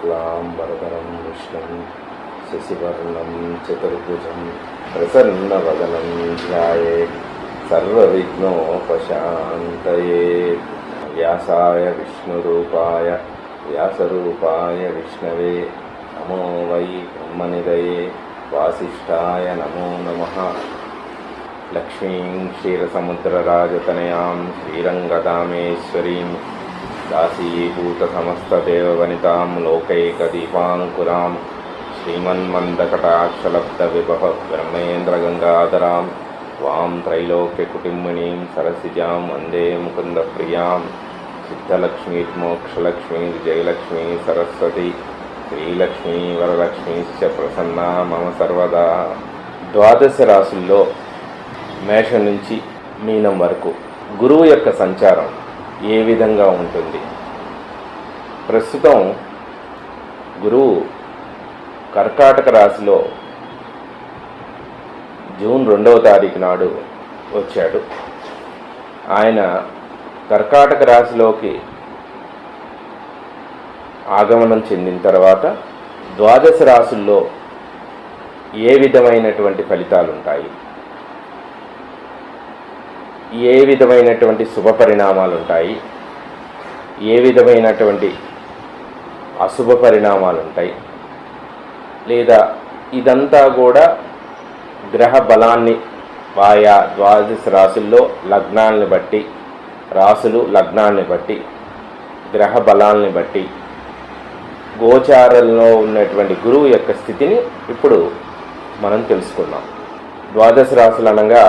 शुक्लांबरधरं विष्णुं शशिवर्णं चतुर्भुजं प्रसन्नवदनं ध्यायेत् सर्वविघ्नोपशान्तये। व्यासाय विष्णुरूपाय व्यासरूपाय विष्णवे नमो वै ब्रह्मनिधये वासिष्ठाय नमो नमः। लक्ष्मीं क्षीरसमुद्रराजतनयां श्रीरङ्गदामेश्वरीं दासीभूतसमस्तदेववनितां लोकैकदीपाङ्कुरां श्रीमन्मन्दकटाक्षलब्धविभव ब्रह्मेन्द्रगङ्गाधरां वां त्रैलोक्यकुटुम्बिनीं सरसिजां वन्दे मुकुन्दप्रियां। सिद्धलक्ष्मीर्मोक्षलक्ष्मी विजयलक्ष्मी सरस्वती श्रीलक्ष्मी वरलक्ष्मीश्च प्रसन्ना मम सर्वदा। ద్వాదశ రాశుల్లో మేషం నుంచి మీనం వరకు గురువు యొక్క సంచారం ఏ విధంగా ఉంటుంది? ప్రస్తుతం గురువు కర్కాటక రాశిలో జూన్ 2వ తారీఖు నాడు వచ్చాడు. ఆయన కర్కాటక రాశిలోకి ఆగమనం చెందిన తర్వాత ద్వాదశ రాశుల్లో ఏ విధమైనటువంటి ఫలితాలు ఉంటాయి, ఏ విధమైనటువంటి శుభ పరిణామాలు ఉంటాయి, ఏ విధమైనటువంటి అశుభ పరిణామాలు ఉంటాయి, లేదా ఇదంతా కూడా గ్రహ బలాన్ని ఆయా ద్వాదశ రాశుల్లో లగ్నాలను బట్టి, రాశులు లగ్నాన్ని బట్టి, గ్రహ బలాల్ని బట్టి, గోచారంలో ఉన్నటువంటి గురువు యొక్క స్థితిని ఇప్పుడు మనం తెలుసుకుందాం. ద్వాదశ రాశులు అనగా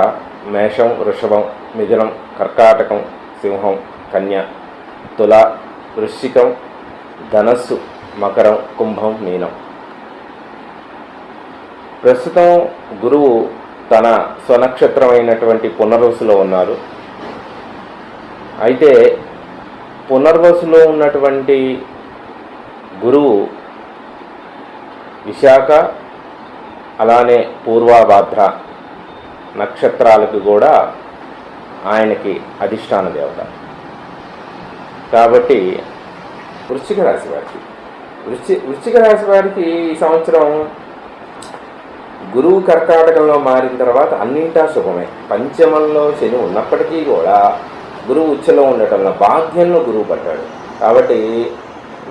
మేషం, వృషభం, మిథునం, కర్కాటకం, సింహం, కన్య, తుల, వృశ్చికం, ధనస్సు, మకరం, కుంభం, మీనం. ప్రస్తుతం గురువు తన స్వనక్షత్రమైనటువంటి పునర్వసులో ఉన్నారు. అయితే పునర్వసులో ఉన్నటువంటి గురువు విశాఖ అలానే పూర్వాభాద్ర నక్షత్రాలకు కూడా ఆయనకి అధిష్టాన దేవత. కాబట్టి వృశ్చిక రాశి వారికి ఈ సంవత్సరం గురువు కర్కాటకంలో మారిన తర్వాత అన్నింటా శుభమే. పంచమంలో శని ఉన్నప్పటికీ కూడా గురువు ఉచ్చలో ఉండటంలో భాగ్యంలో గురువు పడ్డాడు. కాబట్టి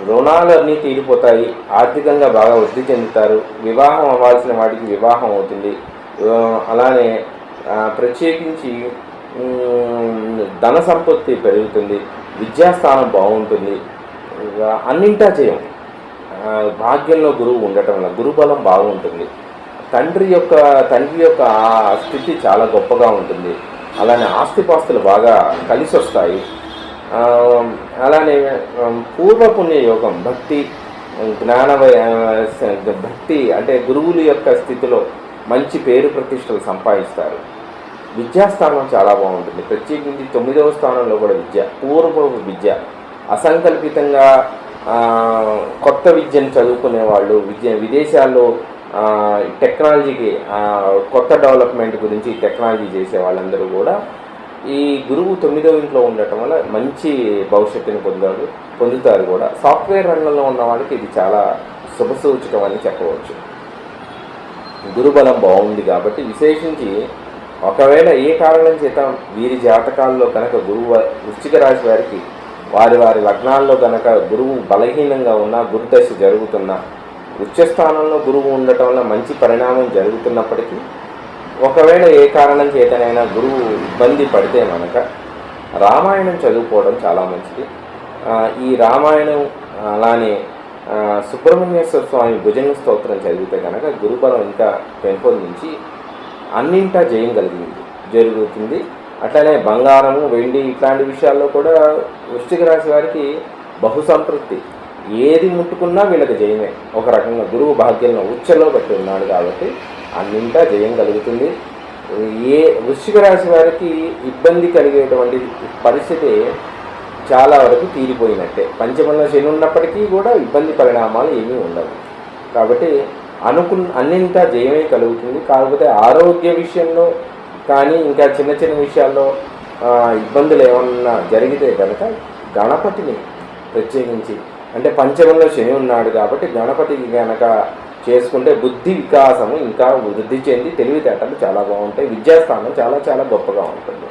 రుణాలన్నీ తీరిపోతాయి, ఆర్థికంగా బాగా వృద్ధి చెందుతారు, వివాహం అవ్వాల్సిన వాటికి వివాహం అవుతుంది. అలానే ప్రత్యేకించి ధన సంపత్తి పెరుగుతుంది, విద్యాస్థానం బాగుంటుంది, అన్నింటా చేయం. భాగ్యంలో గురువు ఉండటం వల్ల గురుబలం బాగుంటుంది. తండ్రి యొక్క స్థితి చాలా గొప్పగా ఉంటుంది. అలానే ఆస్తిపాస్తులు బాగా కలిసి వస్తాయి. అలానే పూర్వపుణ్య యోగం, భక్తి, భక్తి అంటే గురువుల యొక్క స్థితిలో మంచి పేరు ప్రతిష్టలు సంపాదిస్తారు. విద్యాస్థానం చాలా బాగుంటుంది. ప్రత్యేకించి 9వ స్థానంలో కూడా పూర్వపు విద్య, అసంకల్పితంగా కొత్త విద్యను చదువుకునే వాళ్ళు, విదేశాల్లో టెక్నాలజీకి కొత్త డెవలప్మెంట్ గురించి టెక్నాలజీ చేసే వాళ్ళందరూ కూడా ఈ గురువు 9వ ఇంట్లో ఉండటం వల్ల మంచి భవిష్యత్తుని పొందుతారు కూడా. సాఫ్ట్వేర్ రంగంలో ఉన్న వాళ్ళకి ఇది చాలా శుభసూచకం అని చెప్పవచ్చు. గురుబలం బాగుంది కాబట్టి విశేషించి ఒకవేళ ఏ కారణం చేత వీరి జాతకాల్లో కనుక గురువు వృశ్చిక రాశి వారికి వారి లగ్నాల్లో కనుక గురువు బలహీనంగా ఉన్నా, గురుదశ జరుగుతున్నా, ఉచ్చస్థానంలో గురువు ఉండటం వల్ల మంచి పరిణామం జరుగుతున్నప్పటికీ ఒకవేళ ఏ కారణం చేతనైనా గురువు ఇబ్బంది పడితే కనుక రామాయణం చదువుకోవడం చాలా మంచిది. ఈ రామాయణం అలానే సుబ్రహ్మణ్యేశ్వర స్వామి భుజంగ స్తోత్రం చదివితే కనుక గురుబలం ఇంకా పెంపొందించి అన్నింటా జయం జరుగుతుంది. అట్లనే బంగారము, వెండి ఇట్లాంటి విషయాల్లో కూడా వృశ్చిక రాశి వారికి బహుసంతృప్తి. ఏది ముట్టుకున్నా వీళ్ళకి జయమే. ఒక రకంగా గురువు భాగ్యంలో ఉచ్చలో పెట్టి ఉన్నాడు కాబట్టి అన్నింటా జయం కలుగుతుంది. వృశ్చిక రాశి వారికి ఇబ్బంది కలిగేటువంటి పరిస్థితి చాలా వరకు తీరిపోయినట్టే. పంచమంలో శని ఉన్నప్పటికీ కూడా ఇబ్బంది పరిణామాలు ఏమీ ఉండవు. కాబట్టి అన్నింటా జయమే కలుగుతుంది. కాకపోతే ఆరోగ్య విషయంలో కానీ ఇంకా చిన్న చిన్న విషయాల్లో ఇబ్బందులు ఏమన్నా జరిగితే కనుక గణపతిని ప్రత్యేకించి అంటే పంచమంలో శని ఉన్నాడు కాబట్టి గణపతికి గనక చేసుకుంటే బుద్ధి వికాసము ఇంకా వృద్ధి చెంది తెలివితేటలు చాలా బాగుంటాయి. విద్యాస్థానం చాలా చాలా గొప్పగా ఉంటుంది.